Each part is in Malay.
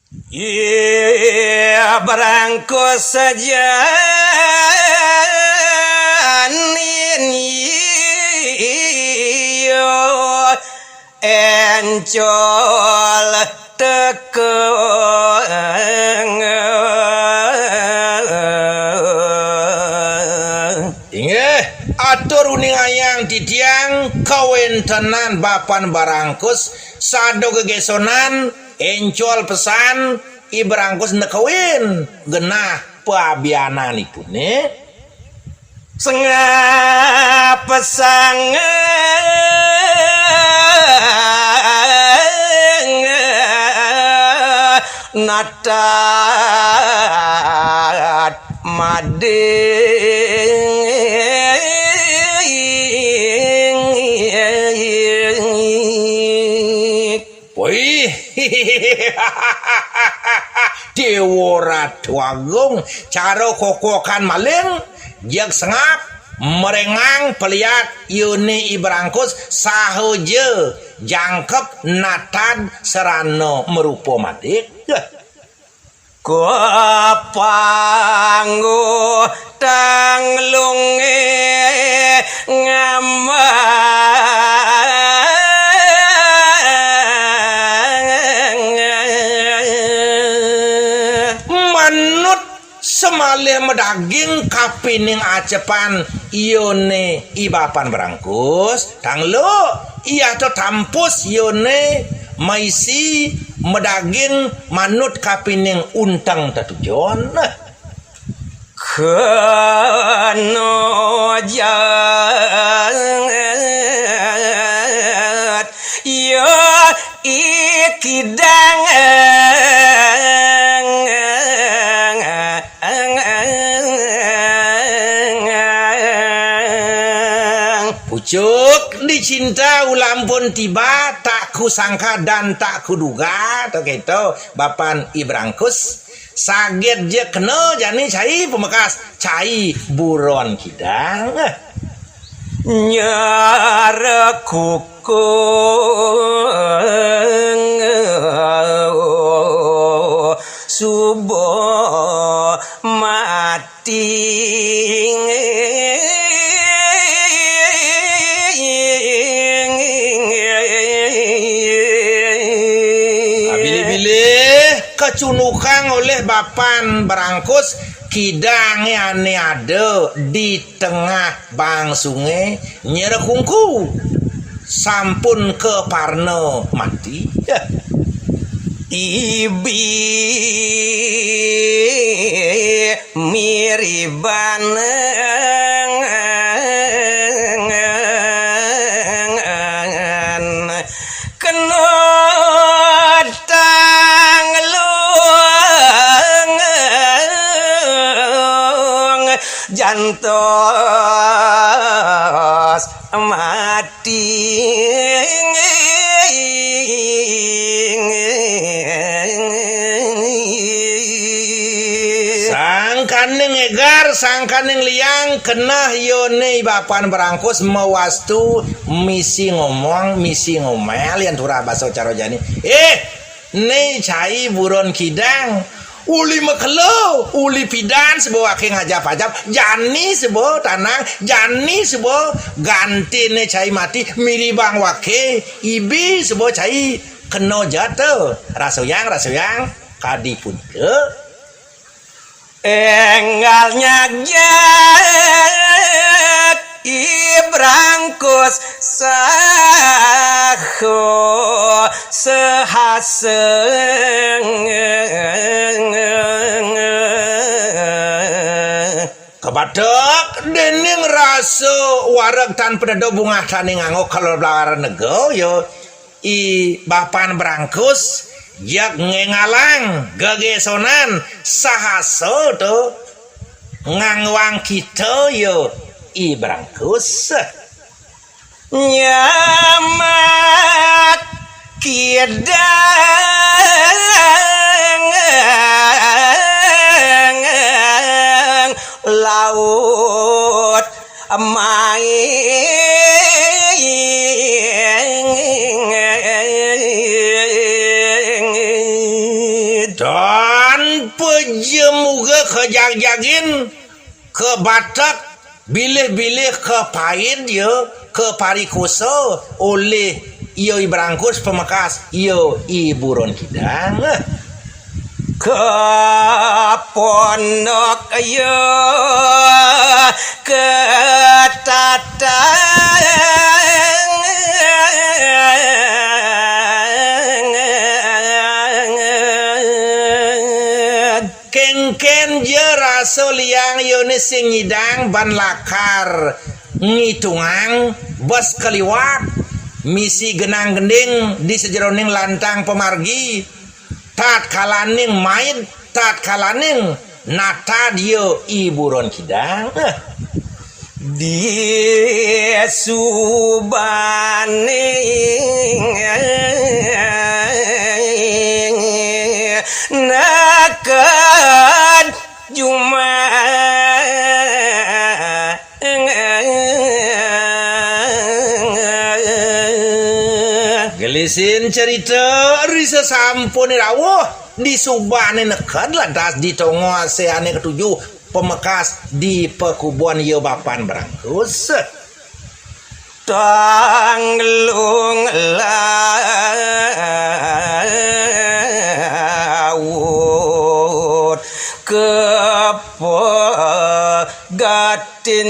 Ia berangkus saja encol tekeng inggih atur uning ayang titiang kawin tenan bapan barangkus sado gegesonan encol pesan ibrangkus nekawin genah pabianan ibu nih sengah pesangan natat mading woi Dewa Agung cara kokokan maling jak sengap merengang peliat yuni ibrangkus sahoje jangkep natad serano merupa madik Kopanggo tanglunge manut semalih medaging kapining acepan ione ibapan berangkus tanglo iya to tampus ione maisi medaging manut kapining untang tatujon kenojat yo ikidang pucuk dicinta ulampun tiba tak kusangka dan tak kuduga to gitu bapan ibrangkus saget je kena jani cai pemekas cai buron kidang nyara kuku subuh mati kecunukang oleh bapan berangkus kidangnya ane ada di tengah bang sungai nyerekungku sampun ke parno mati ibi miriban jantos mati sangkaning egar sangkaning liang kena yone bapan berangkus mewastu misi ngomong misi ngomel yang turah baso caro jani nih cai buron kidang uli mekelo uli pidan sebuah ke ngajap-ajap jani sebuah tanang jani sebuah ganti ne cai mati miribang wake ibi sebuah cai keno jatuh rasoyang kadipun ke enggalnya jak ibrangkus saho sehaseng kebadak dening raso wareg tan pededo bunga tani nganggo kalau belar nego yo i bapan berangkus jak ngengalang gegesonan sahaso to ngangwang kita yo i berangkus nyamat kidang laut main dan pejemuga kejag-jagin ke Batak bilih-bilih ke Pahit ya ke Parikuso oleh iyo Ibrangkus Pemekas iyo Iburon Kidang Keponok ayo ketatang kengken je raso liang yone sing nyidang ban lakar ngitungang bos keliwat misi genang gending di sejeroning lantang pemargi tat kalaning main tat kalaning nata dio Iburon Kidang di subaning nakan cuma gelisin cerita risa sampun rawuh di subane nekad ladas di tongo aseane ketujuh Pemekas di pekubuan yo Bapan Berangkus tanglung laut kepegatin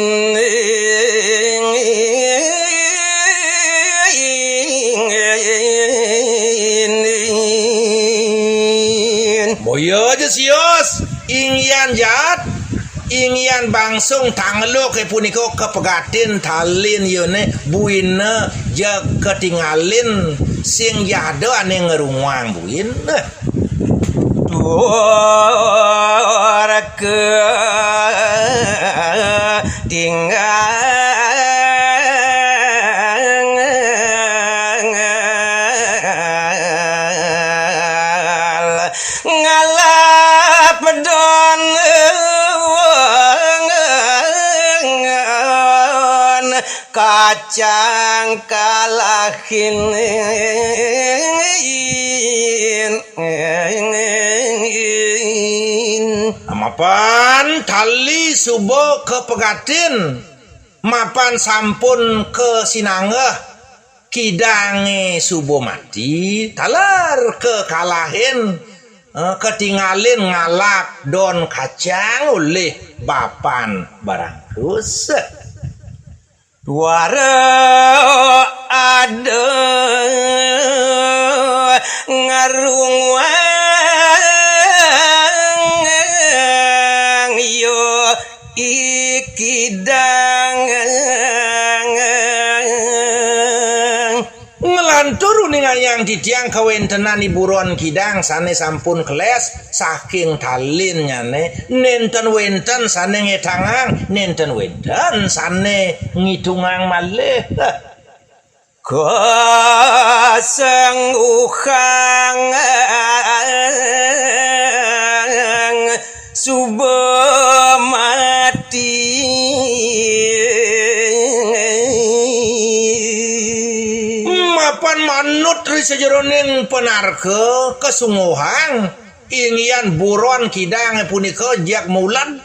boyo aja sios ingyan jat ingyan bangsung tanglo ke puniko kepegatin talin yone buina jag ketinggalin sing jado ane ngerungwang buin Dor ke tinggal ngalap don kacang kalahin mapan tali subo kepegatin mapan sampun ke sinangeh kidange subo mati talar kekalahin ketinggalin ngalap don kacang oleh Bapan Berangkus Duara ada ngarungwang yo ikidang ngelantur ningan yang didiang kawentenan Iburon Kidang sane sampun keles saking talin nyane nenten wenten sane ngetangang nenten wenten sane ngitungang malih Koseng uhang subuh mati mapan manut risejeroning penarke kesunguhang ingyan Buron Kidang punika jak mulan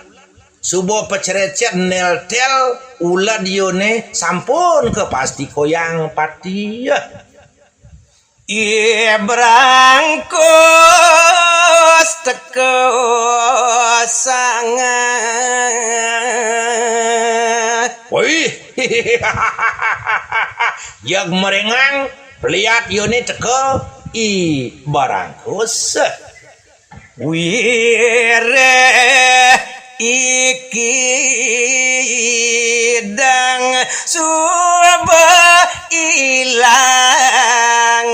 subuh pecerecet neltel ulad yone sampun ke pasti koyang pati Ibrangkus teko sangat woi jak merengang lihat yone teko Ibrangkus wire ikidang suba ilang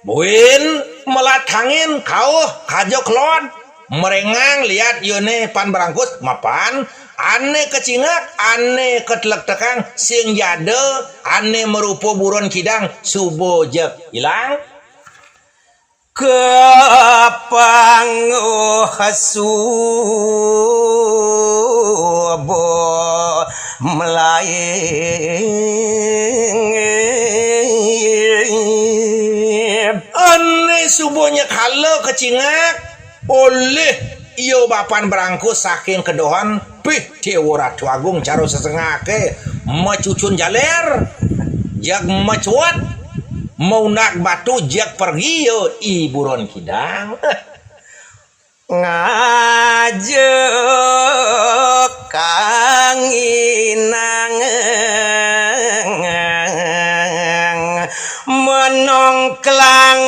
buin melatangin kau kajok lon merengang lihat yone Pan Berangkus mapan ane kecingak ane ketelek tekang sing jade ane merupo Buron Kidang subo jek ilang kepanguh subo melayang subuhnya kalau kecingak oleh iyo bapan berangkus saking kedohan pih Dewa Ratu Agung caro sesengake macucun jaler jak macuat mau nak batu jak pergi yo iburon kidang ngajak Kang Inang menongklang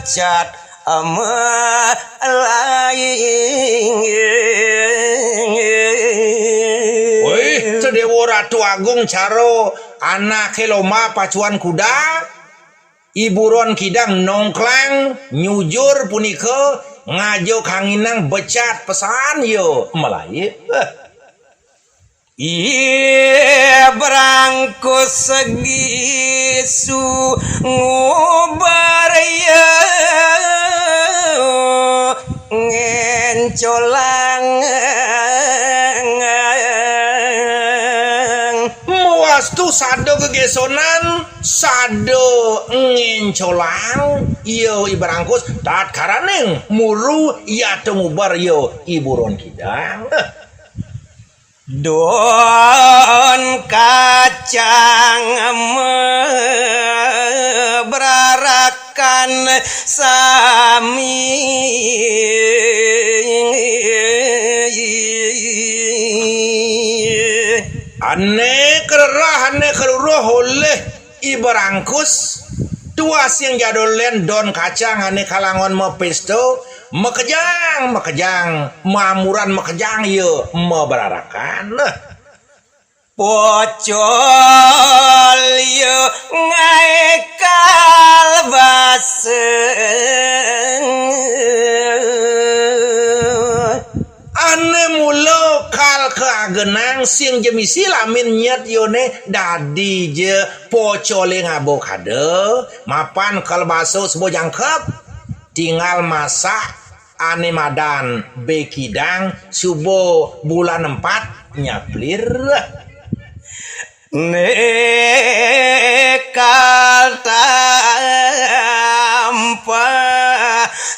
becat lain. Wih, itu Dewa Ratu Agung caro anak keloma pacuan kuda iburon kidang nongklang nyujur punika ngajo kanginang becat pesan yo Melayu. Iya berangkus segi su ngubar ya ngencolang Muastu sado kegesonan sado ngencolang yo ibarangkus tat karaneng muru ya tengubar yo iburon kidang. Don kacang berarakan sami Ane kerah ane keluruh oleh ibarangkus tuas yang jadolen don kacang ane kalangon mau pesto makejang mamuran makejang yo mau berarakan pocol yo ngaekal baseng ane mulo kal keagenang sing jemisi lamin nyet yone dadi je pocole ngabokade mapan kal baso sebo jangkep tinggal masak ane madan bekidang subuh bulan 4 nyaplir nekal tanpa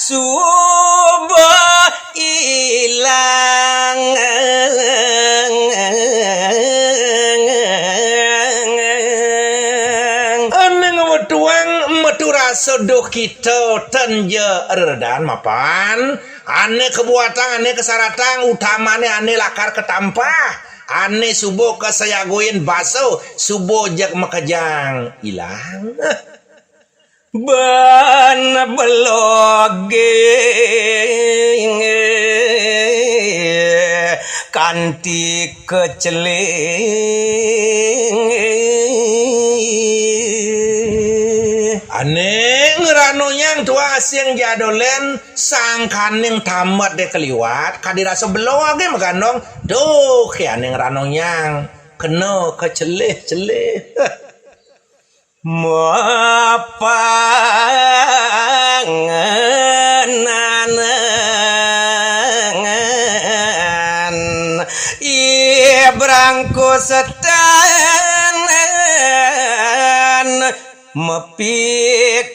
subah ilang ane ngewetuang metu rasa doh kita tenje redan mapan ane kebuatan ane kesaratang utamane ane lakar ketampah ane subuh kesayagoin baso subuh jak makejang ilang ban beloge kanti keceling ane ngerano yang tua asyang jadolen sangkan yang tamat de keliwat kadirasa beloge magandong duh ya ane ngerano yang kena kecelih mapanganan ibrangku setanan mepikoling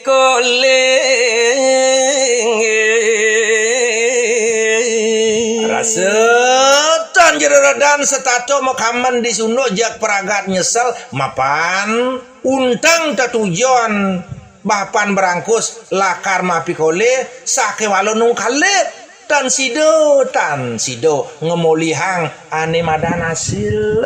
rasa dan setato makaman di suno jak peragat nyesel mapan untang tatujon bapan berangkus lakar mapikole sake walo nung kalet tan sido ngemolihang ane madan hasil